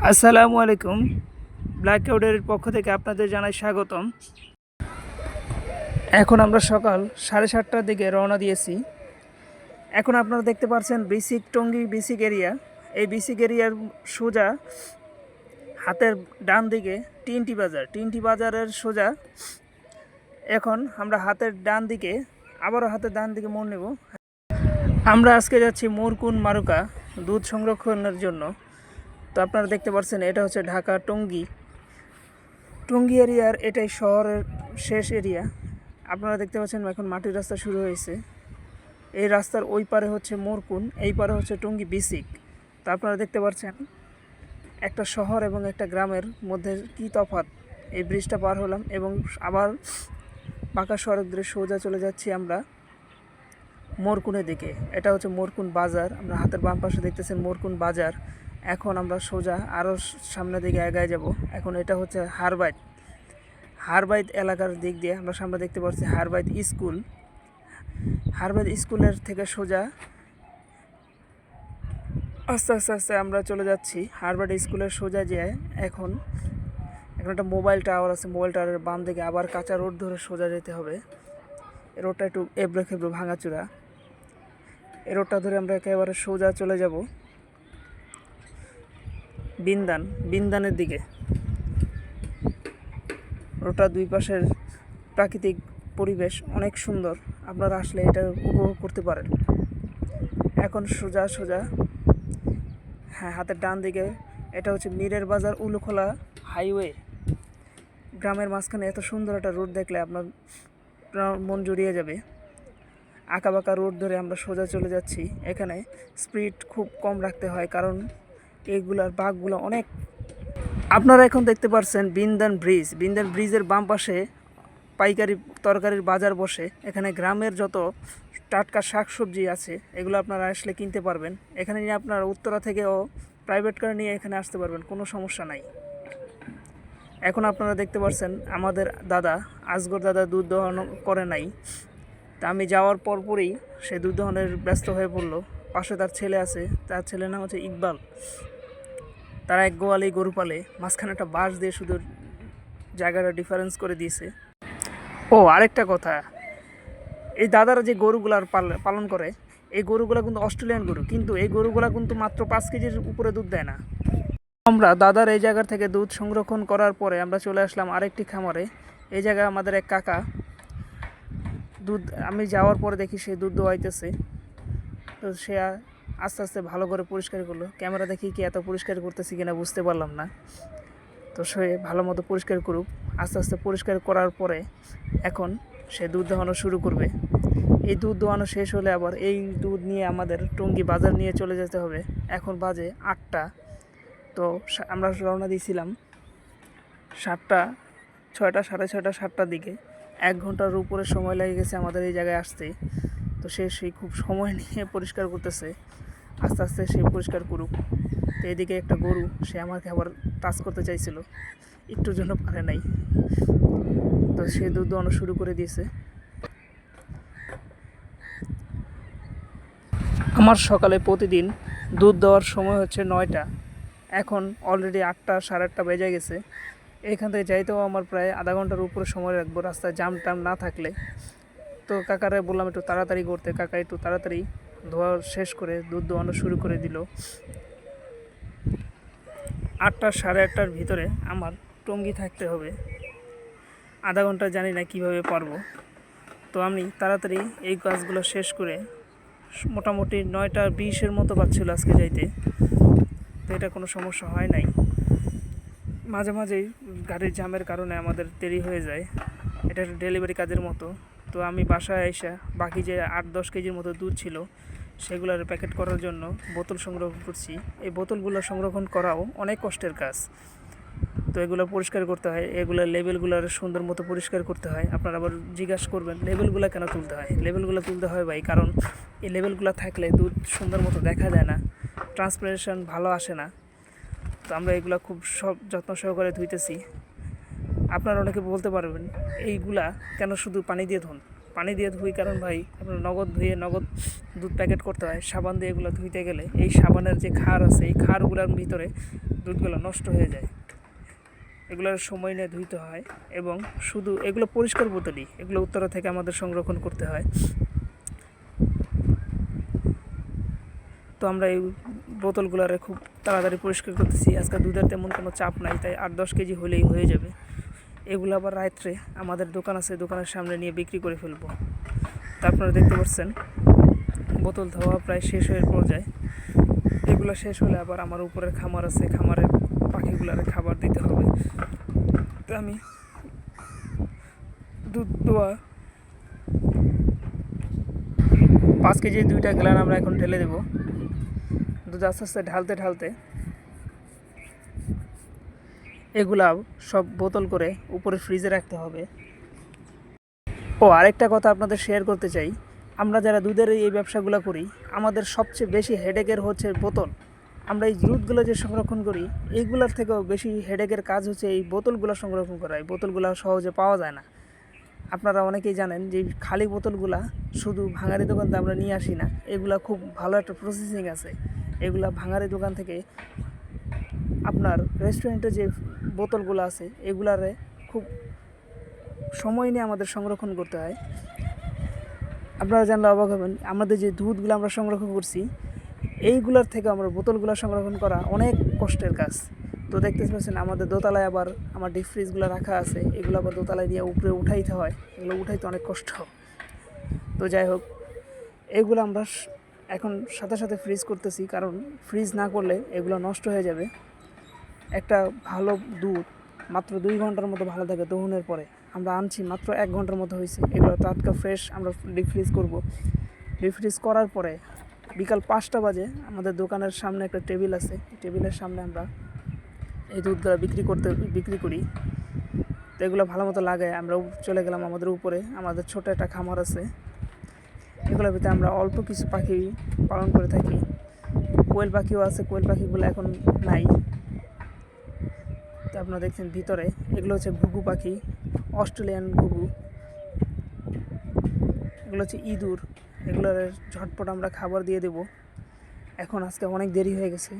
আসসালামু আলাইকুম। ব্ল্যাক কাউডারের পক্ষ থেকে আপনাদের জানাই স্বাগতম। এখন আমরা সকাল 7:30টার দিকে রওনা দিয়েছি। এখন আপনারা দেখতে পাচ্ছেন বিসিক টঙ্গী বিসিক এরিয়া। এই বিসিক এরিয়ার সোজা হাতের ডান দিকে টিনটি বাজারের সোজা। এখন আমরা হাতের ডান দিকে আবারও হাতের ডান দিকে মোড় নেব। আমরা আজকে যাচ্ছি মোরকুন মারুকা দুধ সংরক্ষণের জন্য। তো আপনারা দেখতে পাচ্ছেন এটা হচ্ছে ঢাকা টঙ্গী এরিয়ার, এটাই শহরের শেষ এরিয়া। আপনারা দেখতে পাচ্ছেন এখন মাটির রাস্তা শুরু হয়েছে। এই রাস্তার ওই পারে হচ্ছে মোরকুন, এই পারে হচ্ছে টঙ্গী বিসিক। তো আপনারা দেখতে পাচ্ছেন একটা শহর এবং একটা গ্রামের মধ্যে কি তফাৎ। এই ব্রিজটা পার হলাম এবং আবার পাকা সড়ক ধরে সোজা চলে যাচ্ছি আমরা মোরকুনের দিকে। এটা হচ্ছে মোরকুন বাজার। আমরা হাতের বাম পাশে দেখতেছেন মোরকুন বাজার। এখন আমরা সোজা আরও সামনের দিকে এগিয়ে যাব। এখন এটা হচ্ছে হারবাইত এলাকার দিক দিয়ে আমরা সামনে দেখতে পাচ্ছি হারবাইত স্কুলের থেকে সোজা আস্তে আস্তে আস্তে আমরা চলে যাচ্ছি হারবাইত স্কুলের সোজা যেয়ে এখন একটা মোবাইল টাওয়ার আছে। মোবাইল টাওয়ারের বাম দিকে আবার কাঁচা রোড ধরে সোজা যেতে হবে। এই রোডটা একটু এবড়ো খেবড়ো ভাঙাচোরা। এই রোডটা ধরে আমরা একেবারে সোজা চলে যাব বিন্দানের দিকে। রোডটা দুই পাশের প্রাকৃতিক পরিবেশ অনেক সুন্দর, আপনারা আসলে এটা উপভোগ করতে পারেন। এখন সোজা হাতের ডান দিকে এটা হচ্ছে মীরের বাজার উলুখোলা হাইওয়ে। গ্রামের মাঝখানে এত সুন্দর একটা রোড দেখলে আপনার মন জুড়িয়ে যাবে। আঁকাবাঁকা রোড ধরে আমরা সোজা চলে যাচ্ছি। এখানে স্পিড খুব কম রাখতে হয় কারণ এইগুলার বাঘগুলো অনেক। আপনারা এখন দেখতে পাচ্ছেন বিন্দান ব্রিজের বাম পাশে পাইকারি তরকারির বাজার বসে। এখানে গ্রামের যত টাটকা শাকসবজি আছে এগুলো আপনারা আসলে কিনতে পারবেন। এখানে নিয়ে আপনারা উত্তরা থেকেও প্রাইভেট কার নিয়ে এখানে আসতে পারবেন, কোনো সমস্যা নাই। এখন আপনারা দেখতে পাচ্ছেন আমাদের আজগর দাদা দুধ দহন করে নাই। তা আমি যাওয়ার পরপরই সে দুধ দহনের ব্যস্ত হয়ে পড়লো। পাশে তার ছেলে আছে, তার ছেলের নাম হচ্ছে ইকবাল। তারা এক গোয়ালেই গরু পালে, মাঝখানে একটা বাঁশ দিয়ে শুধু জায়গাটা ডিফারেন্স করে দিয়েছে। ও আরেকটা কথা, এই দাদারা যে গরুগুলার পালন করে এই গরুগুলা কিন্তু অস্ট্রেলিয়ান গরু, কিন্তু এই গরুগুলা কিন্তু মাত্র 5 কেজির উপরে দুধ দেয় না। আমরা দাদার এই জায়গা থেকে দুধ সংরক্ষণ করার পরে আমরা চলে আসলাম আরেকটি খামারে। এই জায়গায় আমাদের এক কাকা দুধ, আমি যাওয়ার পরে দেখি সে দুধ দোয়াইতেছে। তো সে আস্তে আস্তে ভালো করে পরিষ্কার করলো। ক্যামেরা দেখি কি এত পরিষ্কার করতেছি কিনা বুঝতে পারলাম না। তো সে ভালো মতো পরিষ্কার করুক। আস্তে আস্তে পরিষ্কার করার পরে এখন সে দুধ দোয়ানো শুরু করবে। এই দুধ দোয়ানো শেষ হলে আবার এই দুধ নিয়ে আমাদের টঙ্গী বাজার নিয়ে চলে যেতে হবে। এখন বাজে 8টা। তো আমরা রওনা দিয়েছিলাম 7টা, 6টা, 6:30, 7টার দিকে। 1 ঘন্টার উপরে সময় লেগে গেছে আমাদের এই জায়গায় আসতে। তো সেই খুব সময় নিয়ে পরিষ্কার করতেছে। আস্তে আস্তে সে পরিষ্কার করুক। তো এদিকে একটা গরু, সে আমাকে আবার টাচ করতে চাইছিল, একটুর জন্য পারে নাই। তো সে দুধ দোয়ানো শুরু করে দিয়েছে। আমার সকালে প্রতিদিন দুধ দেওয়ার সময় হচ্ছে 9টা। এখন অলরেডি 8টা, 8:30 বেজে গেছে। এখান থেকে যাইতেও আমার প্রায় আধা ঘন্টার উপরে সময় রাখবো রাস্তায় জাম টাম না থাকলে। তো কাকারে বললাম একটু তাড়াতাড়ি করতে। কাকা একটু তাড়াতাড়ি ধোয়া শেষ করে দুধ দোয়ানো শুরু করে দিল। 8টা, 8:30টার ভিতরে আমার টঙ্গী থাকতে হবে। আধা ঘন্টা জানি না কিভাবে পারবো। তো আমি তাড়াতাড়ি এই কাজগুলো শেষ করে মোটামুটি 9:20-এর মতো পাচ্ছিল আজকে যাইতে। তো এটা কোনো সমস্যা হয় নাই। মাঝে মাঝেই গাড়ির জ্যামের কারণে আমাদের দেরি হয়ে যায়। এটা একটা ডেলিভারি কাজের মতো। তো আমি বাসায় এসে বাকি যে 8-10 কেজির মতো দুধ ছিল সেগুলোর প্যাকেট করার জন্য বোতল সংরক্ষণ করছি। এই বোতলগুলো সংরক্ষণ করাও অনেক কষ্টের কাজ। তো এগুলো পরিষ্কার করতে হয়, এগুলো লেবেলগুলোর সুন্দর মতো পরিষ্কার করতে হয়। আপনারা আবার জিজ্ঞাসা করবেন লেবেলগুলো কেন তুলতে হয়। লেবেলগুলো তুলতে হয় ভাই, কারণ এই লেবেলগুলো থাকলে দুধ সুন্দর মতো দেখা যায় না, ট্রান্সপারেশন ভালো আসে না। তো আমরা এগুলো খুব যত্ন সহকারে ধুইতেছি। আপনারা অনেকে বলতে পারবেন এইগুলা কেন শুধু পানি দিয়ে ধুন। পানি দিয়ে ধুই, কারণ ভাই আপনার নগদ ধুয়ে নগদ দুধ প্যাকেট করতে হয়। সাবান দিয়ে এগুলো ধুইতে গেলে এই সাবানের যে ক্ষার আছে, এই ক্ষারগুলোর ভিতরে দুধগুলো নষ্ট হয়ে যায়। এগুলোর সময় নিয়ে ধুইতে হয় এবং শুধু এগুলো পরিষ্কার বোতলই, এগুলো উত্তরা থেকে আমাদের সংরক্ষণ করতে হয়। তো আমরা এই বোতলগুলোরে খুব তাড়াতাড়ি পরিষ্কার করতেছি। আজকে দুধের তেমন কোনো চাপ নাই, তাই 8-10 কেজি হলেই হয়ে যাবে। এগুলো আবার রাত্রে আমাদের দোকান আছে, দোকানের সামনে নিয়ে বিক্রি করে ফেলবো। তা আপনারা দেখতে পাচ্ছেন বোতল ধোয়া প্রায় শেষ হয়ে পর্যায়ে। এগুলো শেষ হলে আবার আমার উপরের খামার আছে, খামারের পাখিগুলারে খাবার দিতে হবে। তো আমি দুধ দোয়া 5 কেজি 2টা গ্লান আমরা এখন ঢেলে দেবো। দুধ আস্তে আস্তে ঢালতে ঢালতে এগুলা সব বোতল করে উপরে ফ্রিজে রাখতে হবে। ও আরেকটা কথা আপনাদের শেয়ার করতে চাই, আমরা যারা দুধের এই ব্যবসাগুলো করি, আমাদের সবচেয়ে বেশি হেডেকের হচ্ছে বোতল। আমরা এই দুধগুলো যে সংরক্ষণ করি, এইগুলোর থেকেও বেশি হেডেকের কাজ হচ্ছে এই বোতলগুলো সংরক্ষণ করা। এই বোতলগুলো সহজে পাওয়া যায় না। আপনারা অনেকেই জানেন যে খালি বোতলগুলা শুধু ভাঙারি দোকান থেকে আমরা নিয়ে আসি না, এগুলা খুব ভালো একটা প্রসেসিং আছে। এগুলা ভাঙারি দোকান থেকে আপনার রেস্টুরেন্টে যে বোতলগুলো আছে, এগুলারে খুব সময় নিয়ে আমাদের সংরক্ষণ করতে হয়। আপনারা জানলে অবাক হবেন, আমাদের যে দুধগুলো আমরা সংরক্ষণ করছি, এইগুলোর থেকে আমরা বোতলগুলো সংরক্ষণ করা অনেক কষ্টের কাজ। তো দেখতে পাচ্ছেন আমাদের দোতলায় আবার আমার ডিপ ফ্রিজগুলো রাখা আছে, এগুলো আবার দোতলায় দিয়ে উপরে উঠাইতে হয়, এগুলো উঠাইতে অনেক কষ্ট। তো যাই হোক, এগুলো আমরা এখন সাথে সাথে ফ্রিজ করতেছি, কারণ ফ্রিজ না করলে এগুলো নষ্ট হয়ে যাবে। একটা ভালো দুধ মাত্র 2 ঘন্টার মতো ভালো থাকে দহনের পরে। আমরা আনছি মাত্র 1 ঘন্টার মতো হয়েছে। এগুলো টাটকা ফ্রেশ আমরা ডিপ ফ্রিজ করবো। ডিপ ফ্রিজ করার পরে বিকাল 5টা বাজে আমাদের দোকানের সামনে একটা টেবিল আছে, টেবিলের সামনে আমরা এই দুধগুলো বিক্রি করি। তো এগুলো ভালো মতো লাগায় আমরা চলে গেলাম আমাদের উপরে। আমাদের ছোট একটা খামার আছে, এগুলোর ভিতরে আমরা অল্প কিছু পাখি পালন করে থাকি। কোয়েল পাখিও আছে, কোয়েল পাখিগুলো এখন নাই। তো আপনারা দেখছেন ভিতরে, এগুলো হচ্ছে ঘুঘু পাখি, অস্ট্রেলিয়ান ঘুঘু। এগুলো হচ্ছে ইঁদুর, এগুলোর ঝটপট আমরা খাবার দিয়ে দেব। এখন আজকে অনেক দেরি হয়ে গেছে,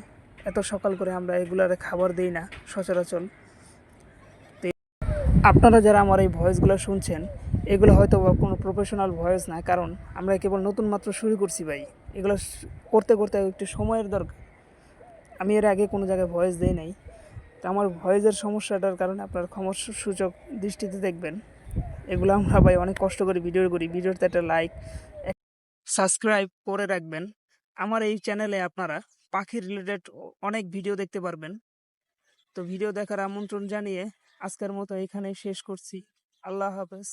এত সকাল করে আমরা এগুলার খাবার দিই না সচরাচর। আপনারা যারা আমার এই ভয়েসগুলো শুনছেন, এগুলো হয়তো কোনো প্রফেশনাল ভয়েস না, কারণ আমরা কেবল নতুন মাত্র শুরু করছি ভাই। এগুলো করতে করতে একটু সময়ের দরকার। আমি এর আগে কোনো জায়গায় ভয়েস দিই নাই, তো আমার ভয়েসের সমস্যাটার কারণে আপনার সূচক দৃষ্টিতে দেখবেন। এগুলো আমরা ভাই অনেক কষ্ট করে ভিডিও করি, ভিডিওতে একটা লাইক, সাবস্ক্রাইব করে রাখবেন। আমার এই চ্যানেলে আপনারা পাখি রিলেটেড অনেক ভিডিও দেখতে পারবেন। তো ভিডিও দেখার আমন্ত্রণ জানিয়ে আজকের মতো এখানেই শেষ করছি। আল্লাহ হাফেজ।